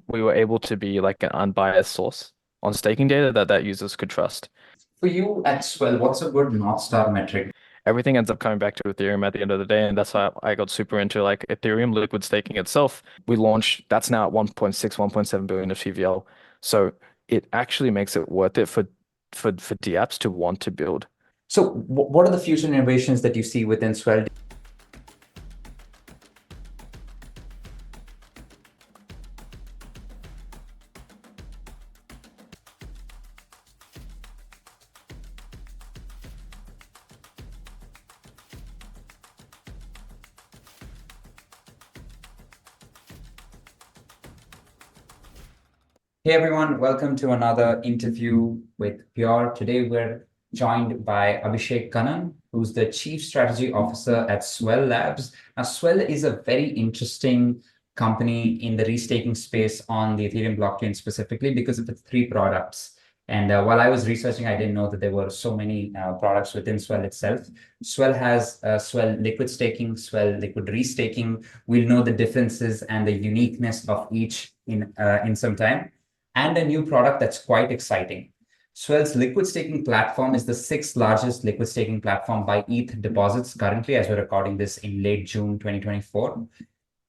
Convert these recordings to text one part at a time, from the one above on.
we were able to be like an unbiased source on staking data that users could trust. For you at Swell, what's a good North Star metric? Everything ends up coming back to Ethereum at the end of the day, and that's why I got super into like Ethereum liquid staking itself. We launched that's now at 1.6, 1.7 billion of TVL. So it actually makes it worth it for DApps to want to build. So, what are the future innovations that you see within Swell? Hey everyone, welcome to another interview with PYOR. Today we're joined by Abishek Kannan, who's the Chief Strategy Officer at Swell Labs. Now, Swell is a very interesting company in the restaking space on the Ethereum blockchain specifically because of its three products. And while I was researching, I didn't know that there were so many products within Swell itself. Swell has Swell liquid staking, Swell liquid restaking. We'll know the differences and the uniqueness of each in some time, and a new product that's quite exciting. Swell's liquid staking platform is the sixth largest liquid staking platform by ETH deposits currently, as we're recording this in late June 2024.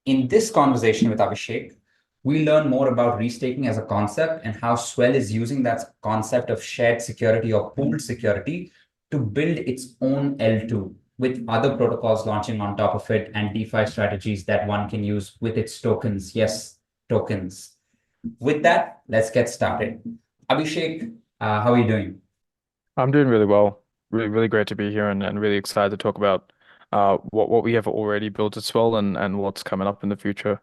In this conversation with Abhishek, we learn more about restaking as a concept and how Swell is using that concept of shared security or pooled security to build its own L2 with other protocols launching on top of it and DeFi strategies that one can use with its tokens. Yes, tokens. With that, let's get started. Abhishek, how are you doing? I'm doing really well. Really great to be here and really excited to talk about what we have already built as well and what's coming up in the future.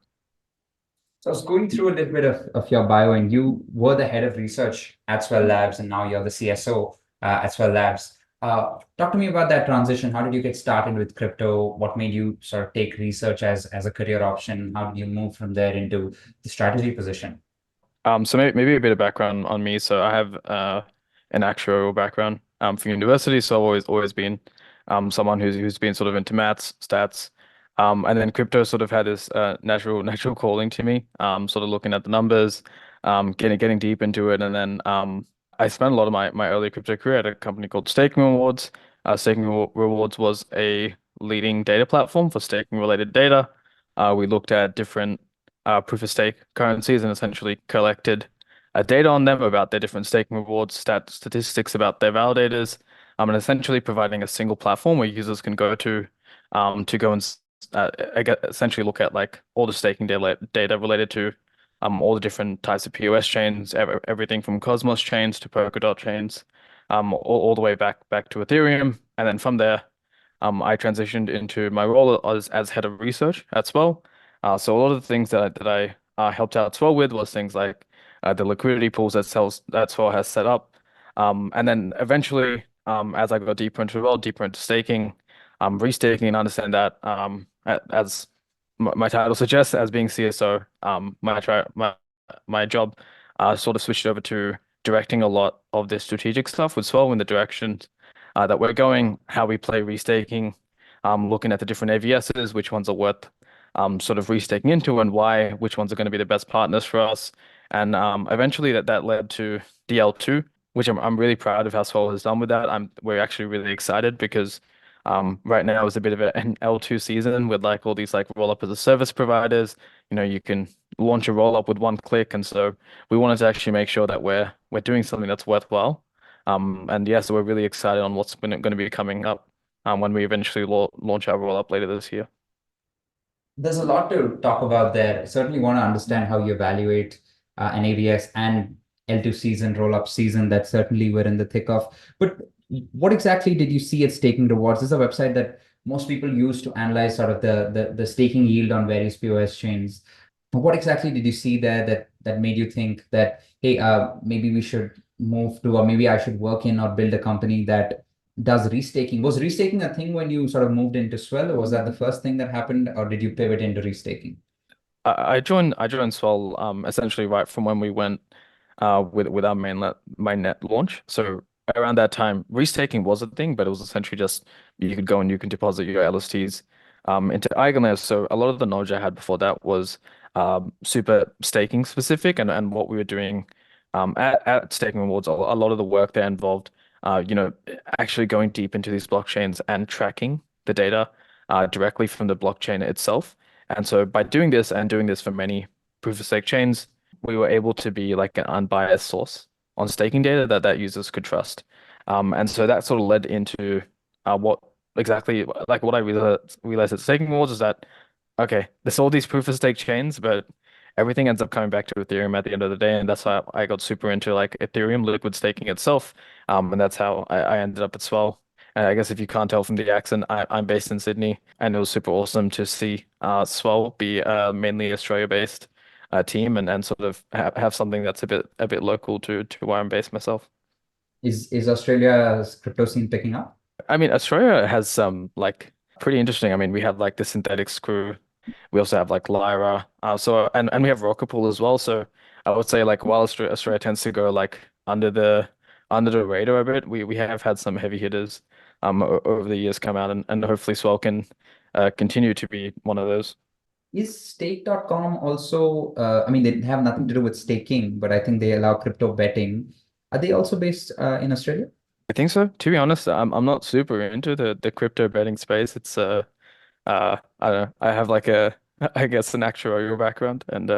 So I was going through a little bit of your bio, and you were the head of research at Swell Labs, and now you're the CSO at Swell Labs. Talk to me about that transition. How did you get started with crypto? What made you sort of take research as a career option? How did you move from there into the strategy position? So maybe a bit of background on me. So I have an actuarial background from university, so I've always been someone who's been sort of into maths, stats, and then crypto sort of had this natural calling to me. Sort of looking at the numbers, getting deep into it, and then I spent a lot of my early crypto career at a company called Staking Rewards. Rewards was a leading data platform for staking related data. We looked at different proof of stake currencies and essentially collected data on them about their different staking rewards, statistics about their validators, and essentially providing a single platform where users can go to go and essentially look at like all the staking data related to all the different types of POS chains, everything from Cosmos chains to Polkadot chains, all the way back to Ethereum, and then from there, I transitioned into my role as head of research at Swell. So a lot of the things that I helped out Swell with was things like the liquidity pools that Swell has set up, and then eventually, as I got deeper into the role, deeper into staking, restaking, and understand that as my title suggests, as being CSO, my job sort of switched over to directing a lot of the strategic stuff with Swell in the direction that we're going, how we play restaking, looking at the different AVSs, which ones are worth sort of restaking into and why, which ones are going to be the best partners for us. And eventually that led to DL2, which I'm really proud of how Swell has done with that. We're actually really excited because right now is a bit of an L2 season with like all these like roll up as a service providers. You know, you can launch a roll up with one click, and so we wanted to actually make sure that we're doing something that's worthwhile. And yeah, so we're really excited on what's going to be coming up when we eventually launch our roll up later this year. There's a lot to talk about there. I certainly want to understand how you evaluate an ABS and L2 season, roll-up season that certainly we're in the thick of. But what exactly did you see at Staking Rewards? This is a website that most people use to analyze sort of the staking yield on various POS chains. What exactly did you see there that made you think that, hey, maybe we should move to, or maybe I should work in or build a company that does restaking? Was restaking a thing when you sort of moved into Swell, or was that the first thing that happened, or did you pivot into restaking? I joined Swell essentially right from when we went with our mainnet launch. So around that time, restaking was a thing, but it was essentially just you could go and you can deposit your LSTs into Eigenlayer. So a lot of the knowledge I had before that was super staking specific, and what we were doing at Staking Rewards, a lot of the work there involved actually going deep into these blockchains and tracking the data directly from the blockchain itself. And so by doing this and doing this for many proof of stake chains, we were able to be like an unbiased source on staking data that users could trust. And so that sort of led into what exactly like what I realized at Staking Rewards is that okay, there's all these proof of stake chains, but everything ends up coming back to Ethereum at the end of the day, and that's why I got super into like Ethereum liquid staking itself. And that's how I ended up at Swell. And I guess if you can't tell from the accent, I'm based in Sydney, and it was super awesome to see Swell be mainly Australia-based team and sort of have something that's a bit local to where I'm based myself. Is Australia's crypto scene picking up? I mean, Australia has some like pretty interesting. I mean, we have like the synthetics crew. We also have like Lyra. And we have Rocket Pool as well. So I would say like while Australia tends to go like under the radar a bit, we have had some heavy hitters over the years come out and hopefully Swell can continue to be one of those. Is stake.com also, I mean, they have nothing to do with staking, but I think they allow crypto betting. Are they also based in Australia? I think so. To be honest, I'm not super into the crypto betting space. It's I don't know. I have like a I guess an actuarial background and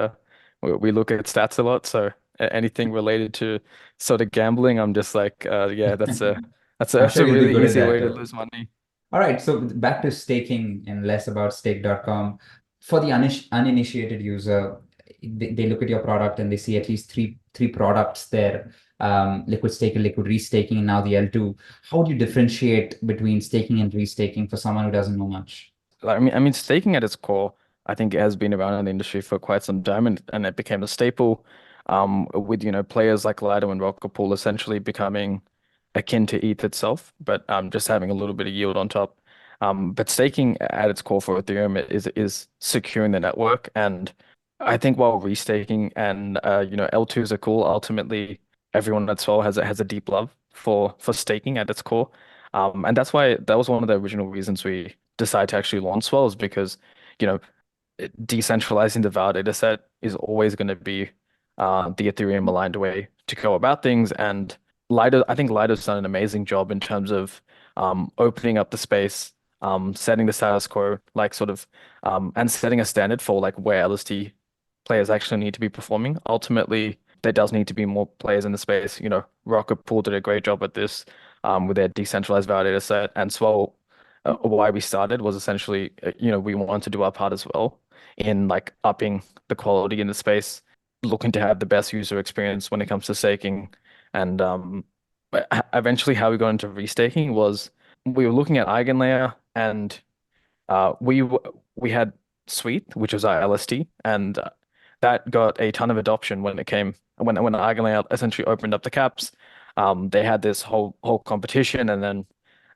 we look at stats a lot. So anything related to sort of gambling, I'm just like yeah, I'm that's sure a you'll be really good at easy that way to though. lose money. All right, so back to staking and less about stake.com. For the uninitiated user, they look at your product and they see at least three products there, liquid staking, liquid restaking, and now the L2. How do you differentiate between staking and restaking for someone who doesn't know much? Like, I mean, staking at its core, I think it has been around in the industry for quite some time, and it became a staple. With players like Lido and Rocket Pool essentially becoming akin to ETH itself, but just having a little bit of yield on top. But staking at its core for Ethereum is securing the network, and I think while restaking and L2s are cool, ultimately everyone at Sol has a deep love for staking at its core. And that's why that was one of the original reasons we decided to actually launch Swell is because, you know, decentralizing the validator set is always going to be the Ethereum aligned way to go about things. And I think Lido's done an amazing job in terms of opening up the space, setting the status quo, like sort of, and setting a standard for like where LST players actually need to be performing. Ultimately, there does need to be more players in the space. Rocket Pool did a great job at this with their decentralized validator set, and Swell, why we started was essentially, we wanted to do our part as well in like upping the quality in the space, looking to have the best user experience when it comes to staking. And but eventually, how we got into restaking was we were looking at EigenLayer and we had Suite, which was our LST, and that got a ton of adoption when it came when EigenLayer essentially opened up the caps. They had this whole competition, and then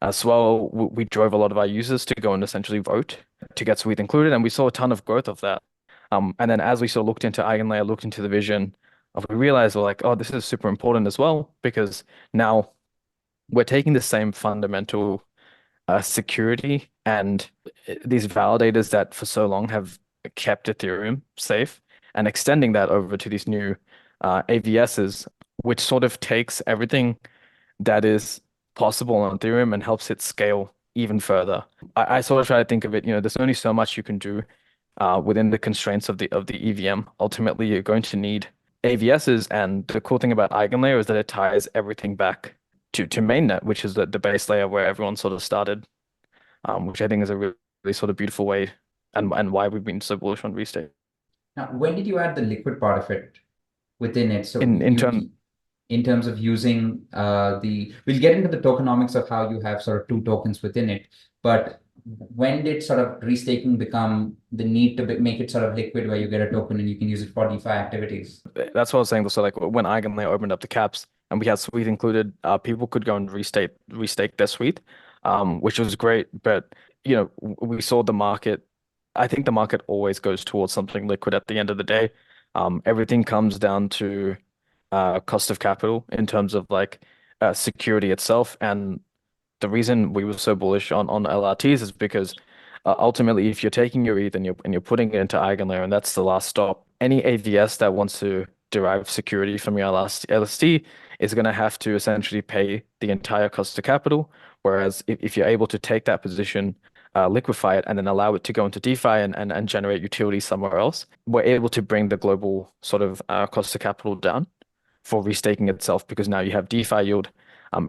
as well, we drove a lot of our users to go and essentially vote to get Suite included, and we saw a ton of growth of that. And then as we sort of looked into EigenLayer, looked into the vision, we realized we're like, oh, this is super important as well because now we're taking the same fundamental security and these validators that for so long have kept Ethereum safe and extending that over to these new AVSs, which sort of takes everything that is possible on Ethereum and helps it scale even further. I sort of try to think of it, there's only so much you can do within the constraints of the EVM. Ultimately, you're going to need AVSs, and the cool thing about EigenLayer is that it ties everything back to mainnet, which is the base layer where everyone sort of started, which I think is a really sort of beautiful way and why we've been so bullish on Restate. Now, when did you add the liquid part of it within it? So In turn, in terms of using we'll get into the tokenomics of how you have sort of two tokens within it, but when did sort of restaking become the need to make it sort of liquid where you get a token and you can use it for DeFi activities? that's what I was saying. So like when EigenLayer opened up the caps and we had Suite included, people could go and restake their Suite, which was great. But we saw the market. I think the market always goes towards something liquid at the end of the day. Everything comes down to cost of capital in terms of like security itself. And the reason we were so bullish on LRTs is because ultimately, if you're taking your ETH and you're putting it into EigenLayer, and that's the last stop, any AVS that wants to derive security from your LST is going to have to essentially pay the entire cost of capital. Whereas if you're able to take that position, liquefy it, and then allow it to go into DeFi and generate utility somewhere else, we're able to bring the global sort of cost of capital down for restaking itself because now you have DeFi yield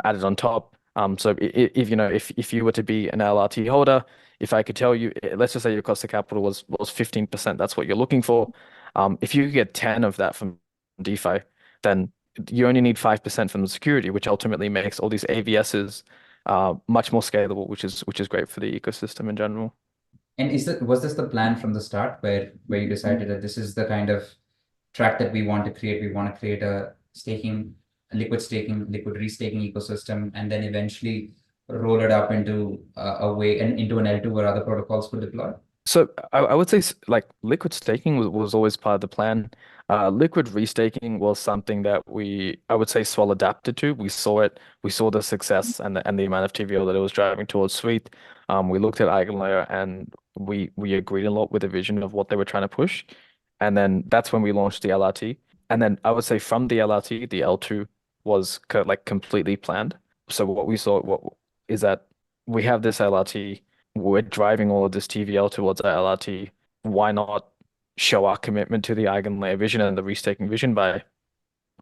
added on top. So if you know if you were to be an LRT holder, if I could tell you, let's just say your cost of capital was 15%, that's what you're looking for. If you get 10 of that from DeFi, then you only need 5% from the security, which ultimately makes all these AVSs much more scalable, which is great for the ecosystem in general. And was this the plan from the start where you decided that this is the kind of track that we want to create? We want to create a liquid staking, liquid restaking ecosystem, and then eventually roll it up into a way and into an L2 where other protocols could deploy. So I would say like liquid staking was always part of the plan. Liquid restaking was something that I would say Swell adapted to. We saw it, we saw the success and the amount of TVL that it was driving towards Suite. We looked at EigenLayer and we agreed a lot with the vision of what they were trying to push. And then that's when we launched the LRT. And then I would say from the LRT, the L2 was like completely planned. So what we saw what is that we have this LRT, we're driving all of this TVL towards our LRT. Why not show our commitment to the EigenLayer vision and the restaking vision by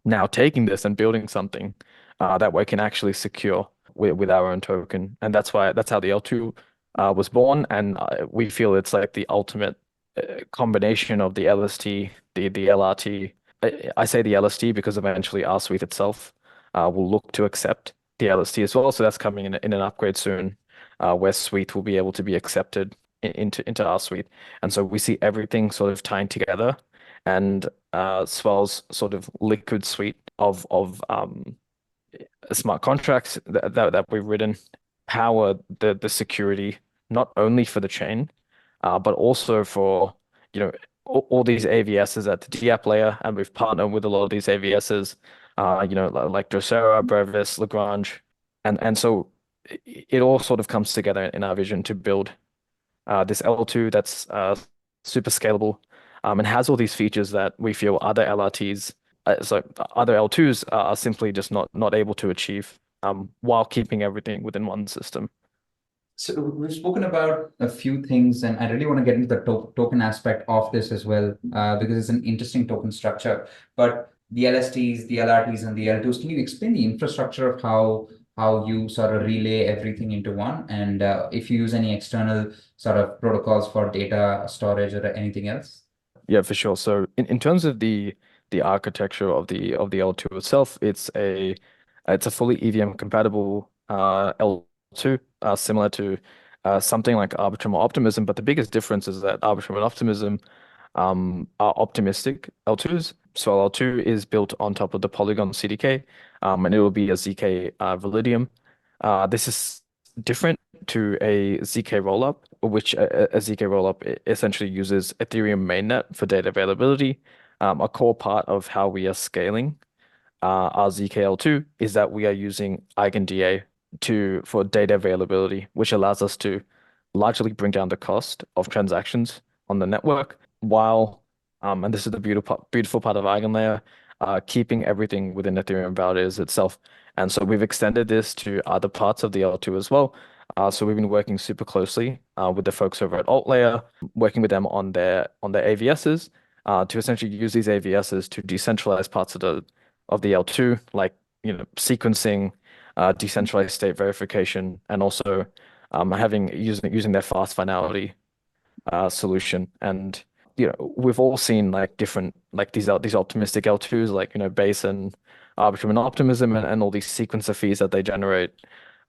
now taking this and building something that we can actually secure with our own token? And that's how the L2 was born. And we feel it's like the ultimate combination of the LST, the LRT. I say the LST because eventually our suite itself will look to accept the LST as well. So that's coming in an upgrade soon, where Suite will be able to be accepted into our suite. And so we see everything sort of tying together, and Swell's sort of liquid suite of smart contracts that we've written power the security not only for the chain, but also for all these AVSs at the DApp layer, and we've partnered with a lot of these AVSs, like Docera, Brevis, Lagrange, and so it all sort of comes together in our vision to build this L2 that's super scalable, and has all these features that we feel other LRTs, so other L2s are simply just not able to achieve, while keeping everything within one system. So we've spoken about a few things, and I really want to get into the token aspect of this as well, because it's an interesting token structure. But the LSTs, the LRTs, and the L2s, can you explain the infrastructure of how you sort of relay everything into one, and if you use any external sort of protocols for data storage or anything else? Yeah, for sure. So in terms of the architecture of the L2 itself, it's a fully EVM compatible L2, similar to something like Arbitrum or Optimism. But the biggest difference is that Arbitrum and Optimism are optimistic L2s. So L2 is built on top of the Polygon CDK, and it will be a ZK Validium. This is different to a ZK rollup, which a ZK rollup essentially uses Ethereum mainnet for data availability. A core part of how we are scaling our ZKL2 is that we are using EigenDA for data availability, which allows us to largely bring down the cost of transactions on the network while, and this is the beautiful part of EigenLayer, keeping everything within Ethereum validators itself. And so we've extended this to other parts of the L2 as well. So we've been working super closely with the folks over at AltLayer, working with them on their AVSs to essentially use these AVSs to decentralize parts of the L2, like sequencing, decentralized state verification, and also using their fast finality solution. And we've all seen like different like these optimistic L2s, like Base and Arbitrum and Optimism, and all these sequencer fees that they generate.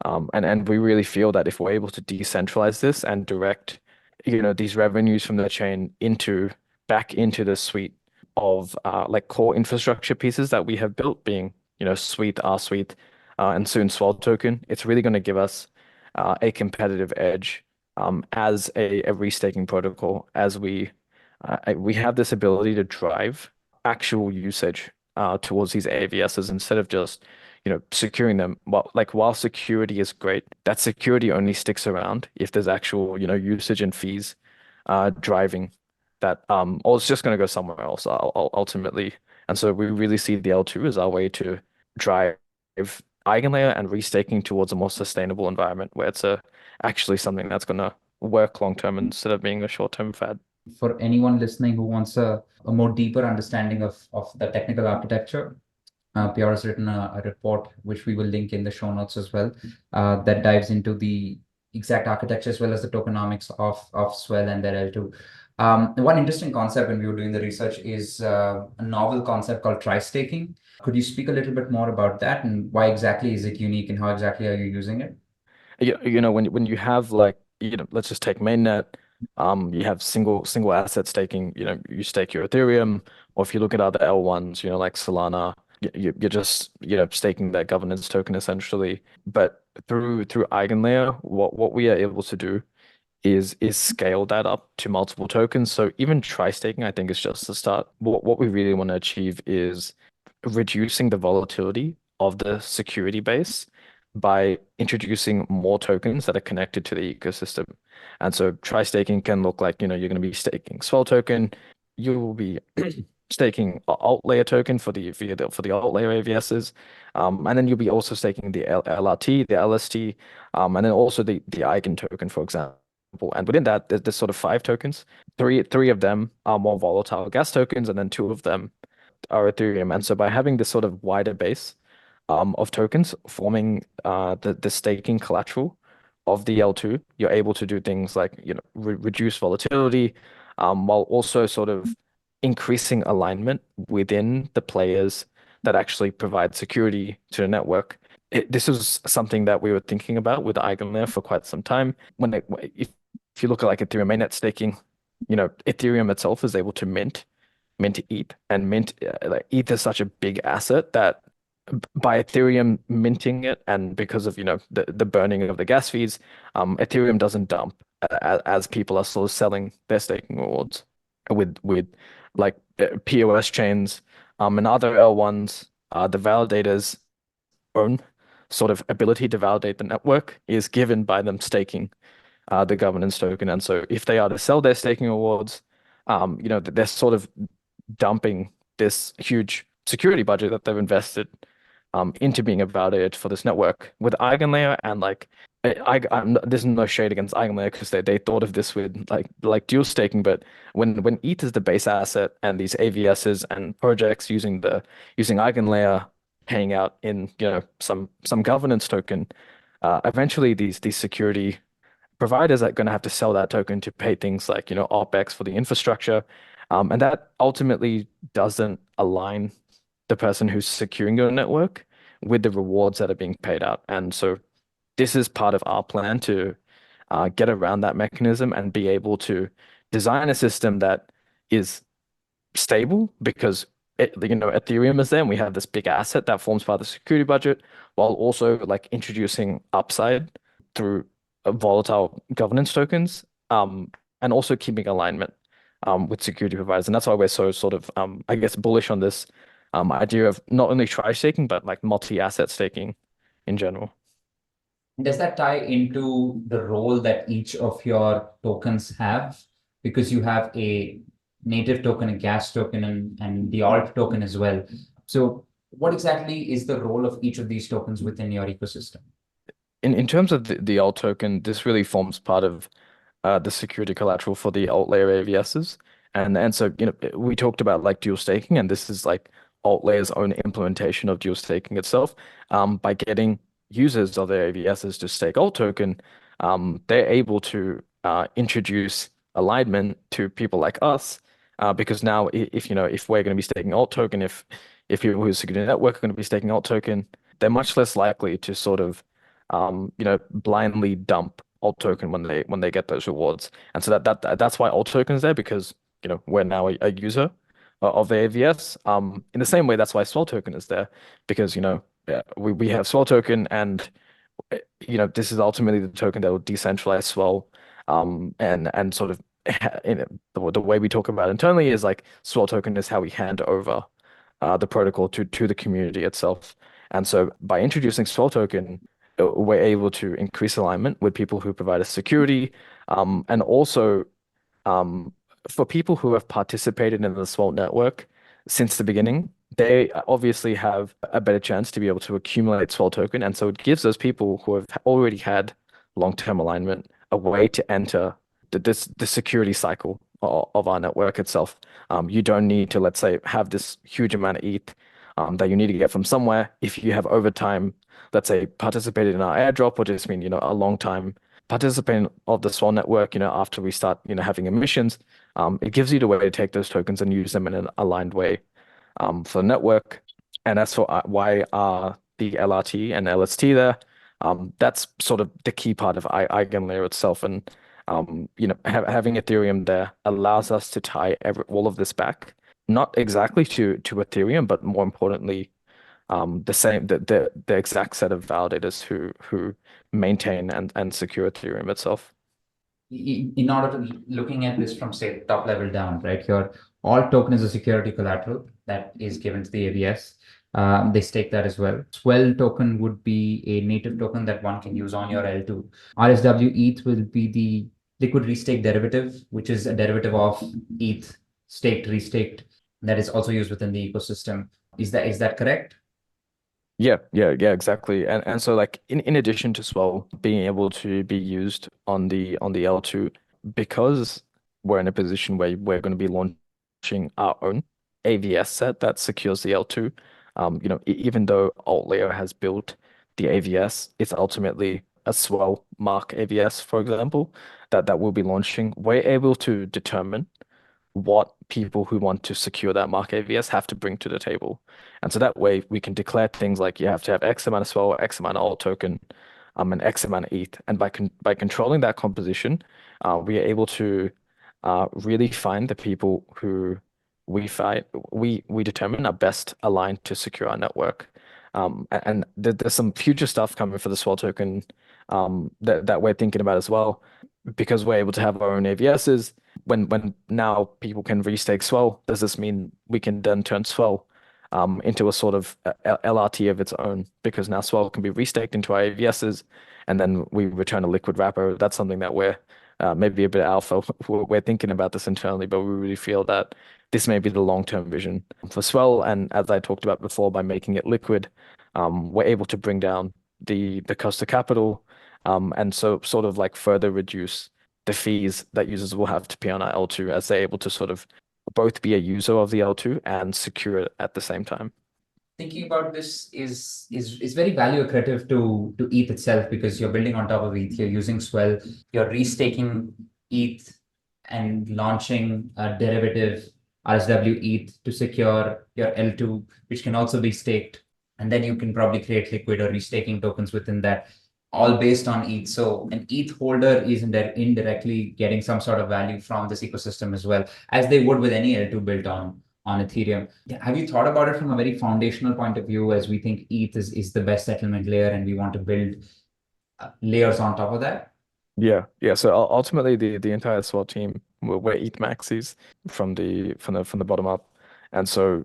And we really feel that if we're able to decentralize this and direct these revenues from the chain back into the suite of like core infrastructure pieces that we have built, being Suite, R Suite, and soon Swell token, it's really going to give us a competitive edge as a restaking protocol, as we have this ability to drive actual usage towards these AVSs instead of just, securing them. While security is great, that security only sticks around if there's actual, usage and fees driving that, or it's just going to go somewhere else ultimately. And so we really see the L2 as our way to drive eigenlayer and restaking towards a more sustainable environment where it's actually something that's going to work long term instead of being a short term fad. For anyone listening who wants a more deeper understanding of the technical architecture, PR has written a report, which we will link in the show notes as well, that dives into the exact architecture as well as the tokenomics of Swell and their L2. One interesting concept when we were doing the research is a novel concept called tri-staking. Could you speak a little bit more about that and why exactly is it unique and how exactly are you using it? When you have like, let's just take mainnet, you have single asset staking, you stake your Ethereum, or if you look at other L1s, like Solana, you're just, staking that governance token essentially. But through Eigenlayer, what we are able to do is scale that up to multiple tokens. So even tri-staking, I think, is just the start. What we really want to achieve is reducing the volatility of the security base by introducing more tokens that are connected to the ecosystem. And so tri-staking can look like, you're going to be staking Swell token, you will be staking alt layer token for the alt layer AVSs, and then you'll be also staking the LRT, the LST, and then also the Eigen token, for example. And within that, there's sort of five tokens. Three of them are more volatile gas tokens, and then two of them are Ethereum. And so by having this sort of wider base of tokens forming the staking collateral of the L2, you're able to do things like reduce volatility, while also sort of increasing alignment within the players that actually provide security to the network. This is something that we were thinking about with Eigenlayer for quite some time. If you look at like Ethereum mainnet staking, Ethereum itself is able to mint ETH, and mint like ETH is such a big asset that by Ethereum minting it, and because of the burning of the gas fees, Ethereum doesn't dump as people are sort of selling their staking rewards with like POS chains, and other L1s. The validators' own sort of ability to validate the network is given by them staking the governance token. And so if they are to sell their staking rewards, they're sort of dumping this huge security budget that they've invested into being a validator for this network with Eigenlayer. And like there's no shade against Eigenlayer because they thought of this with like dual staking, but when ETH is the base asset and these AVSs and projects using Eigenlayer paying out in some governance token, eventually these security providers are going to have to sell that token to pay things like OpEx for the infrastructure, and that ultimately doesn't align the person who's securing your network with the rewards that are being paid out. And so this is part of our plan to get around that mechanism and be able to design a system that is stable because Ethereum is there and we have this big asset that forms part of the security budget while also like introducing upside through volatile governance tokens, and also keeping alignment with security providers. And that's why we're so sort of I guess bullish on this idea of not only tri-staking but like multi-asset staking in general. Does that tie into the role that each of your tokens have? Because you have a native token, a gas token, and the alt token as well. So what exactly is the role of each of these tokens within your ecosystem? In terms of the alt token, this really forms part of the security collateral for the alt layer AVSs. And so, we talked about like dual staking, and this is like alt layer's own implementation of dual staking itself. By getting users of their AVSs to stake alt token, they're able to introduce alignment to people like us. Because now if we're going to be staking alt token, if people who are securing the network are going to be staking alt token, they're much less likely to sort of blindly dump alt token when they get those rewards. And so that's why alt token is there because we're now a user of the AVS. In the same way, that's why Swell token is there because yeah, we have Swell token and this is ultimately the token that will decentralize Swell. And sort of the way we talk about internally is like Swell token is how we hand over the protocol to the community itself. And so by introducing Swell token, we're able to increase alignment with people who provide us security, and also um, for people who have participated in the Swell network since the beginning, they obviously have a better chance to be able to accumulate Swell token. And so it gives those people who have already had long-term alignment a way to enter the security cycle of our network itself. You don't need to, let's say, have this huge amount of ETH that you need to get from somewhere. If you have over time, let's say, participated in our airdrop or just been, a long time participant of the Swell network, after we start, having emissions, it gives you the way to take those tokens and use them in an aligned way for the network. And that's for why the LRT and LST there. That's sort of the key part of Eigenlayer itself. And having Ethereum there allows us to tie all of this back, not exactly to Ethereum, but more importantly, the exact set of validators who maintain and secure Ethereum itself. In order to looking at this from say top level down, right? Your all token is a security collateral that is given to the AVS. They stake that as well. Swell token would be a native token that one can use on your L2. RSW ETH will be the liquid restake derivative, which is a derivative of ETH staked, restaked, that is also used within the ecosystem. Is that correct? Yeah, exactly. And so like in addition to Swell being able to be used on the L2, because we're in a position where we're going to be launching our own AVS set that secures the L2. Even though AltLayer has built the AVS, it's ultimately a Swell Mark AVS, for example, that we'll be launching. We're able to determine what people who want to secure that mark AVS have to bring to the table. And so that way we can declare things like you have to have X amount of Swell, X amount of alt token, and X amount of ETH. And by controlling that composition, we are able to really find the people who we determine are best aligned to secure our network. And there's some future stuff coming for the Swell token that we're thinking about as well, because we're able to have our own AVSs. When now people can restake Swell, does this mean we can then turn Swell into a sort of LRT of its own? Because now Swell can be restaked into our AVSs, and then we return a liquid wrapper. That's something that we're maybe a bit alpha. We're thinking about this internally, but we really feel that this may be the long-term vision for Swell. And as I talked about before, by making it liquid, we're able to bring down the cost of capital, and so sort of like further reduce the fees that users will have to pay on our L2 as they're able to sort of both be a user of the L2 and secure it at the same time. Thinking about this is very value accretive to ETH itself because you're building on top of ETH, you're using Swell, you're restaking ETH and launching a derivative RSW ETH to secure your L2, which can also be staked. And then you can probably create liquid or restaking tokens within that, all based on ETH. So an ETH holder is indirectly getting some sort of value from this ecosystem as well, as they would with any L2 built on Ethereum. Have you thought about it from a very foundational point of view, as we think ETH is the best settlement layer and we want to build layers on top of that? Yeah. So ultimately, the entire SWAT team we're ETH maxis from the bottom up, and so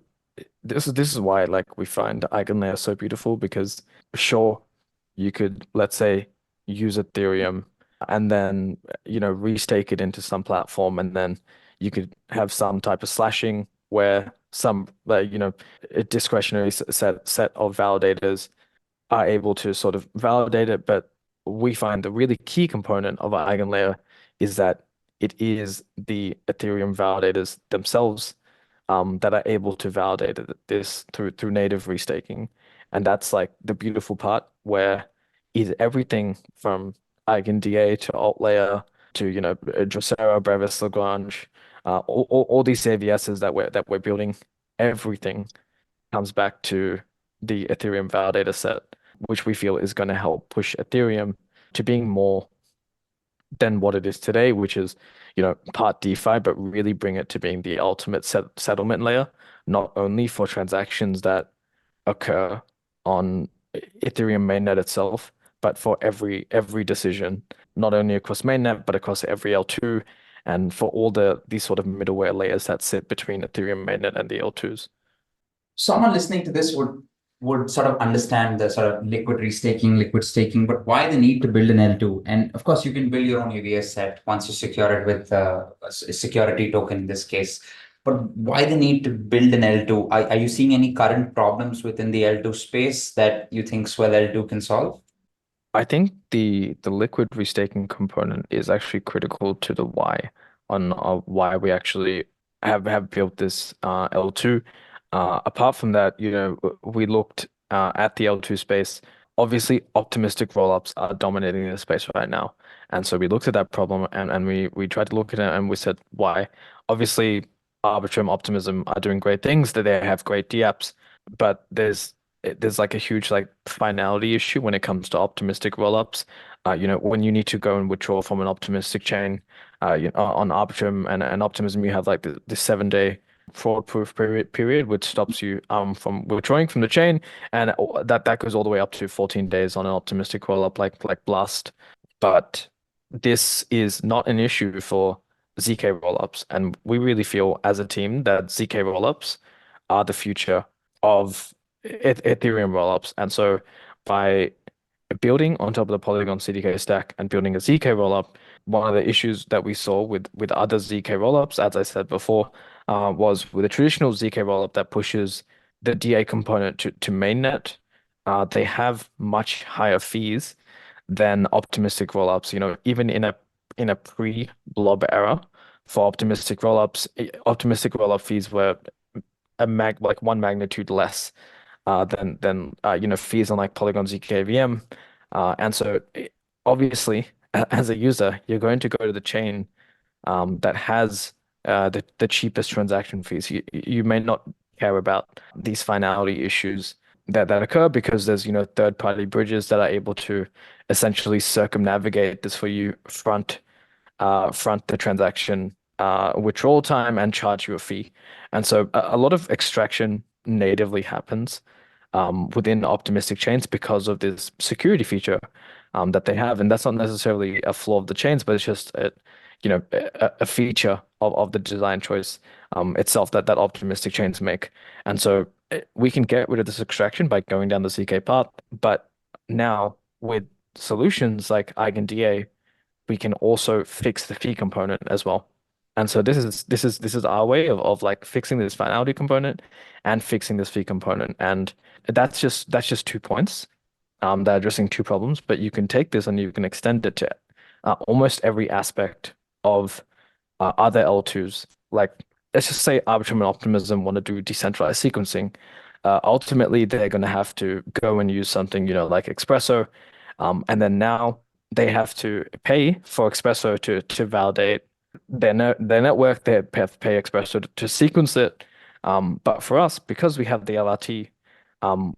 this is why like we find Eigenlayer so beautiful because sure you could, let's say, use Ethereum and then restake it into some platform, and then you could have some type of slashing where some like a discretionary set of validators are able to sort of validate it. But we find the really key component of our eigenlayer is that it is the Ethereum validators themselves that are able to validate this through native restaking. And that's like the beautiful part where is everything from EigenDA to AltLayer to Drosera, Brevis, Lagrange, all these AVSs that we're building, everything comes back to the Ethereum validator set, which we feel is going to help push Ethereum to being more than what it is today, which is, part DeFi, but really bring it to being the ultimate settlement layer, not only for transactions that occur on Ethereum mainnet itself, but for every decision, not only across mainnet, but across every L2, and for all these sort of middleware layers that sit between Ethereum mainnet and the L2s. Someone listening to this would sort of understand the sort of liquid staking, but why the need to build an L2? And of course, you can build your own AVS set once you secure it with a security token in this case. But why the need to build an L2? Are you seeing any current problems within the L2 space that you think Swell L2 can solve? I think the liquid restaking component is actually critical to the why on why we actually have built this L2. Apart from that, we looked at the L2 space. Obviously, optimistic rollups are dominating the space right now, and so we looked at that problem and we tried to look at it and we said why. Obviously, Arbitrum, Optimism are doing great things. That they have great DApps, but there's like a huge like finality issue when it comes to optimistic rollups. When you need to go and withdraw from an optimistic chain, on Arbitrum and Optimism, you have like the 7 day fraud-proof period, which stops you from withdrawing from the chain, and that goes all the way up to 14 days on an optimistic rollup like Blast. But this is not an issue for ZK rollups, and we really feel as a team that ZK rollups are the future of Ethereum rollups. And so by building on top of the Polygon CDK stack and building a ZK rollup, one of the issues that we saw with other ZK rollups, as I said before, was with a traditional ZK rollup that pushes the DA component to mainnet, they have much higher fees than optimistic rollups. Even in a pre-blob era for optimistic rollup fees were like one magnitude less than fees on like Polygon zkVM. And so obviously as a user, you're going to go to the chain that has the cheapest transaction fees. You may not care about these finality issues that occur because there's third-party bridges that are able to essentially circumnavigate this for you front the transaction withdrawal time and charge you a fee. And so a lot of extraction natively happens within optimistic chains because of this security feature that they have. And that's not necessarily a flaw of the chains, but it's just a feature of the design choice itself that optimistic chains make. And so we can get rid of this extraction by going down the CK path. But now with solutions like EigenDA, we can also fix the fee component as well. And so this is our way of like fixing this finality component and fixing this fee component. And that's just 2 points that are addressing two problems, but you can take this and you can extend it to almost every aspect of other L2s. Like let's just say Arbitrum and Optimism want to do decentralized sequencing. Ultimately, they're going to have to go and use something, like Espresso. And then now they have to pay for Espresso to validate their network. They have to pay Espresso to sequence it. But for us, because we have the LRT,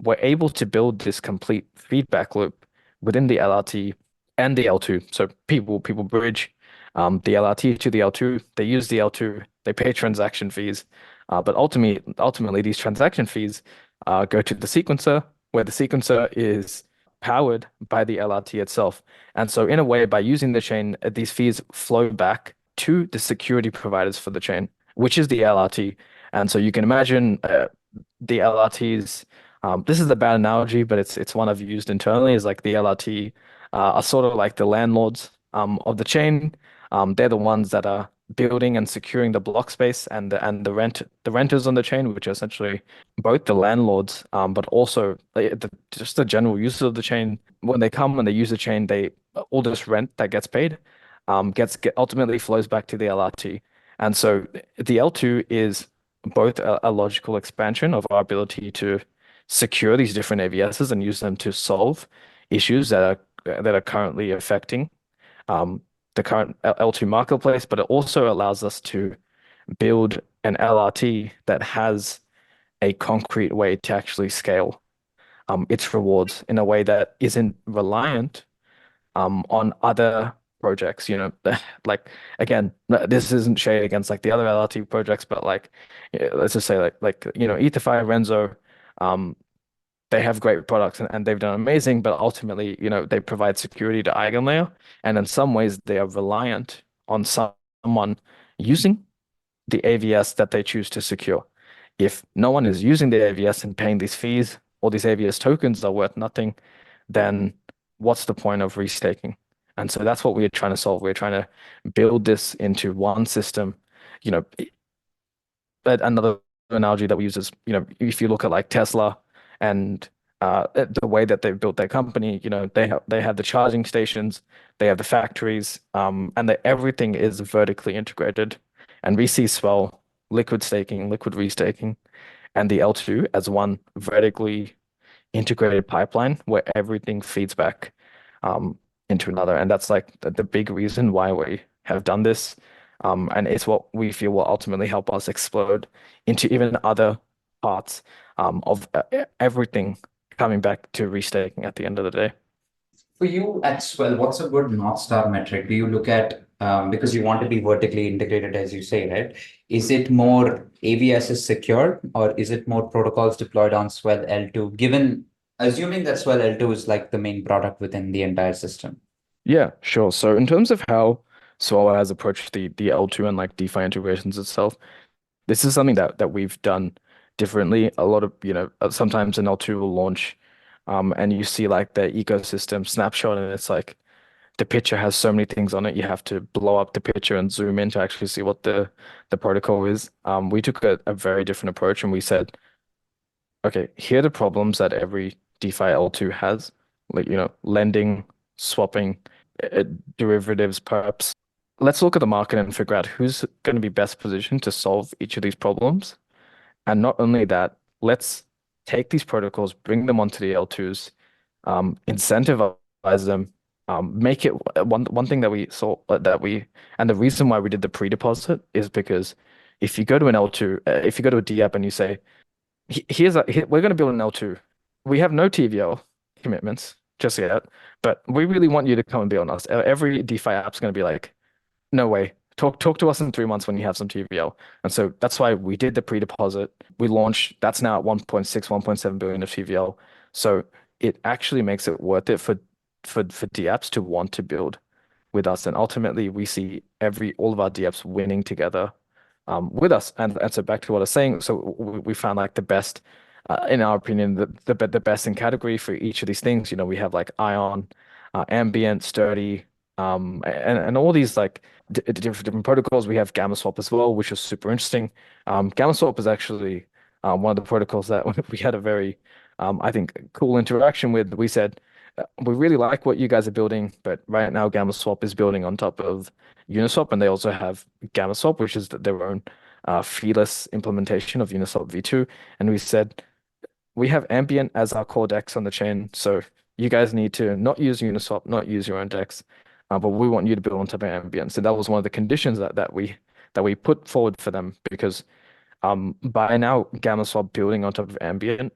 we're able to build this complete feedback loop within the LRT and the L2. So people bridge the LRT to the L2. They use the L2. They pay transaction fees. But ultimately, these transaction fees go to the sequencer, where the sequencer is powered by the LRT itself. And so, in a way, by using the chain, these fees flow back to the security providers for the chain, which is the LRT. And so, you can imagine the LRTs. This is a bad analogy, but it's one I've used internally. Is like the LRT are sort of like the landlords of the chain. They're the ones that are building and securing the block space and the renters on the chain, which are essentially both the landlords, but also just the general users of the chain. When they come and they use the chain, they all this rent that gets paid ultimately flows back to the LRT. And so the L2 is both a logical expansion of our ability to secure these different AVSs and use them to solve issues that are currently affecting um, the current L2 marketplace, but it also allows us to build an LRT that has a concrete way to actually scale its rewards in a way that isn't reliant on other projects. Like again, this isn't shade against like the other LRT projects, but like let's just say EtherFi, Renzo, um, they have great products and they've done amazing, but ultimately, they provide security to EigenLayer, and in some ways they are reliant on someone using the AVS that they choose to secure. if no one is using the AVS and paying these fees, or these AVS tokens are worth nothing, then what's the point of restaking? And so that's what we're trying to solve. We're trying to build this into one system. You know, but another analogy that we use is, if you look at like Tesla and the way that they've built their company, they have the charging stations, they have the factories, and everything is vertically integrated. And we see Swell liquid staking, liquid restaking, and the L2 as one vertically integrated pipeline where everything feeds back into another. And that's like the big reason why we have done this. And it's what we feel will ultimately help us explode into even other parts of everything coming back to restaking at the end of the day. For you at Swell, what's a good North Star metric? Do you look at, because you want to be vertically integrated, as you say, right? Is it more AVS is secure, or is it more protocols deployed on Swell L2, assuming that Swell L2 is like the main product within the entire system? Yeah, sure. So in terms of how Swell has approached the L2 and like DeFi integrations itself, this is something that we've done differently. A lot of, sometimes an L2 will launch, and you see like the ecosystem snapshot, and it's like the picture has so many things on it. You have to blow up the picture and zoom in to actually see what the protocol is. We took a very different approach, and we said, okay, here are the problems that every DeFi L2 has, like, lending, swapping, uh, derivatives, perps. Let's look at the market and figure out who's going to be best positioned to solve each of these problems. And not only that, let's take these protocols, bring them onto the L2s, incentivize them, make it one thing that we saw and the reason why we did the pre-deposit is because if you go to an L2, if you go to a D app and you say, we're going to build an L2. We have no TVL commitments just yet, but we really want you to come and be on us. Every DeFi app's going to be like, no way. Talk to us in 3 months when you have some TVL. And so that's why we did the pre-deposit. We launched, that's now at 1.6, 1.7 billion of TVL. So it actually makes it worth it for DApps to want to build with us. And ultimately we see all of our DApps winning together with us. And so back to what I was saying, so we found like the best, in our opinion, the best in category for each of these things. We have like Ion, Ambient, Sturdy, and all these like different protocols. We have Gamma Swap as well, which is super interesting. Gamma Swap is actually one of the protocols that we had a very, I think, cool interaction with. We said, we really like what you guys are building, but right now Gamma Swap is building on top of Uniswap, and they also have Gamma Swap, which is their own feeless implementation of Uniswap v2. And we said, we have Ambient as our core DEX on the chain, so you guys need to not use Uniswap, not use your own DEX, but we want you to build on top of Ambient. So that was one of the conditions that we put forward for them because by now Gamma Swap building on top of Ambient,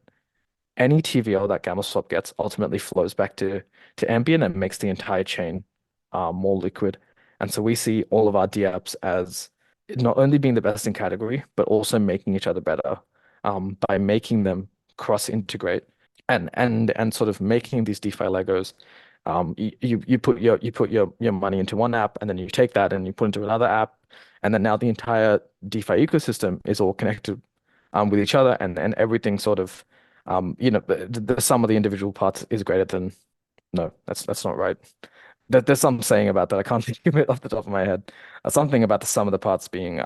any TVL that Gamma Swap gets ultimately flows back to Ambient and makes the entire chain more liquid. And so we see all of our DApps as not only being the best in category, but also making each other better by making them cross-integrate and sort of making these DeFi Legos. You put your money into one app, and then you take that and you put into another app, and then now the entire DeFi ecosystem is all connected with each other, and everything sort of the sum of the individual parts is greater than. No, that's not right. There's some saying about that. I can't think of it off the top of my head. Something about the sum of the parts being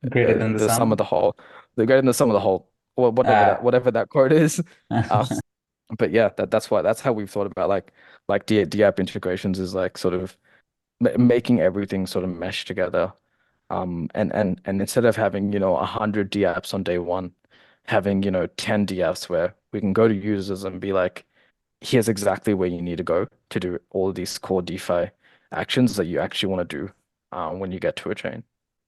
Greater than the the sum of sum? the whole, the greater than the sum of the whole, or Uh, whatever that quote is. Uh, but yeah, that's how we've thought about like D app integrations is like sort of making everything sort of mesh together. And instead of having 100 D apps on day one, having 10 D apps where we can go to users and be like, here's exactly where you need to go to do all of these core DeFi actions that you actually want to do when you get to a chain.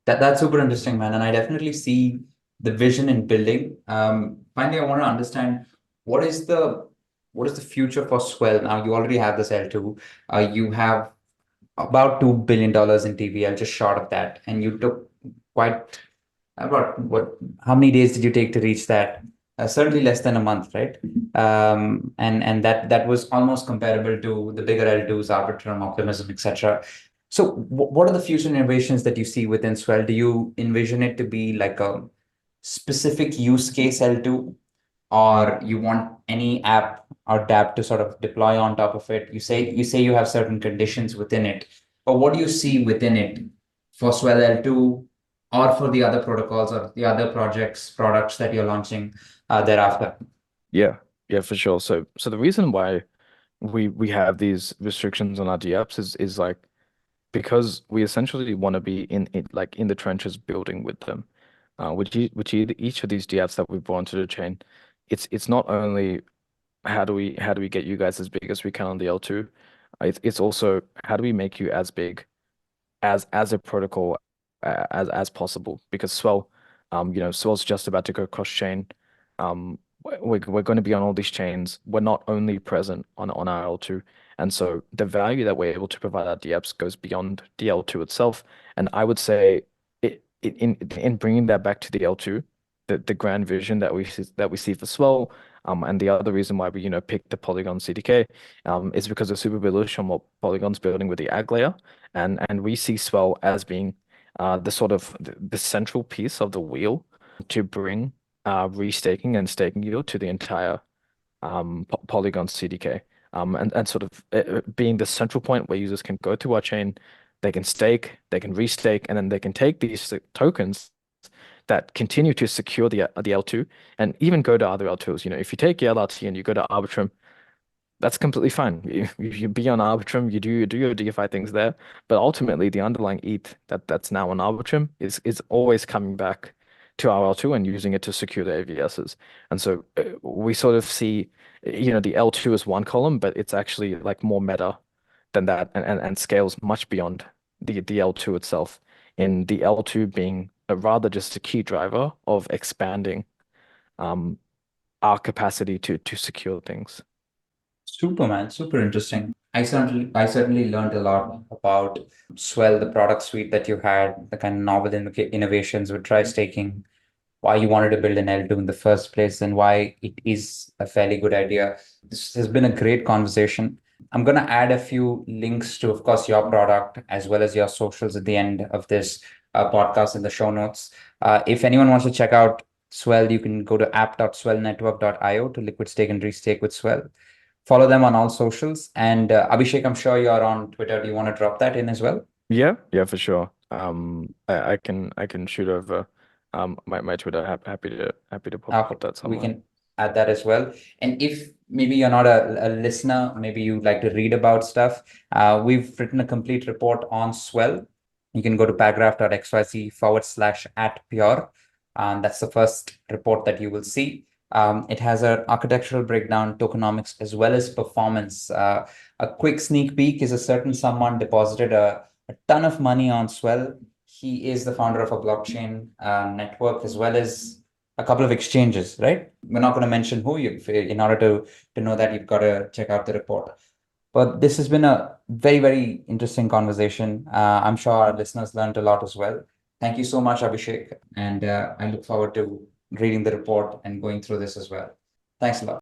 that's super interesting, man. And I definitely see the vision in building. Finally, I want to understand what is the what is the future for Swell? Now you already have this L2. You have about $2 billion in TVL, just short of that. And you took quite about how many days did you take to reach that? Certainly less than a month, right? And that was almost comparable to the bigger L2s, Arbitrum, Optimism, etc. So what are the future innovations that you see within Swell? Do you envision it to be like a specific use case L2, or you want any app or dApp to sort of deploy on top of it. You say you have certain conditions within it, but what do you see within it for Swell L2 or for the other protocols or the other products that you're launching thereafter? Yeah, yeah, for sure. So the reason why we have these restrictions on our DApps is like because we essentially want to be in like in the trenches building with them. Each of these DApps that we brought onto the chain, it's not only how do we get you guys as big as we can on the L2, it's also how do we make you as big as a protocol as possible because Swell's just about to go cross chain. We're going to be on all these chains. We're not only present on our L2, and so the value that we're able to provide our DApps goes beyond the L2 itself. And I would say in bringing that back to the L2, the grand vision that we see for Swell, and the other reason why we picked the Polygon CDK, is because we're super bullish on what Polygon's building with the ag layer, and we see Swell as being the sort of the central piece of the wheel to bring restaking and staking yield to the entire Polygon CDK. And sort of being the central point where users can go to our chain, they can stake, they can restake, and then they can take these tokens that continue to secure the L2 and even go to other L2s. If you take LRT and you go to Arbitrum, that's completely fine. You be on Arbitrum, you do your DeFi things there, but ultimately the underlying ETH that's now on Arbitrum is always coming back to our L2 and using it to secure the AVSs. And so we sort of see, the L2 is one column, but it's actually like more meta than that and scales much beyond the L2 itself. In the L2 being rather just a key driver of expanding um, our capacity to secure things. Super, man. Super interesting. I certainly learned a lot about Swell, the product suite that you had, the kind of novel innovations with tri-staking, why you wanted to build an L2 in the first place, and why it is a fairly good idea. This has been a great conversation. I'm going to add a few links to, of course, your product as well as your socials at the end of this podcast in the show notes. If anyone wants to check out Swell, you can go to app.swellnetwork.io to liquid stake and restake with Swell. Follow them on all socials. And Abhishek, I'm sure you're on Twitter. Do you want to drop that in as well? Yeah, for sure. I can shoot over my Twitter. Happy to pop that We somewhere. can add that as well. And if maybe you're not a listener, maybe you like to read about stuff, we've written a complete report on Swell. You can go to paragraph.xyz/at PYOR. That's the first report that you will see. It has an architectural breakdown, tokenomics, as well as performance. A quick sneak peek is a certain someone deposited a ton of money on Swell. He is the founder of a blockchain network as well as a couple of exchanges, right? We're not going to mention who you, in order to know that you've got to check out the report. But this has been a very, very interesting conversation. I'm sure our listeners learned a lot as well. Thank you so much, Abhishek. And I look forward to reading the report and going through this as well. Thanks a lot.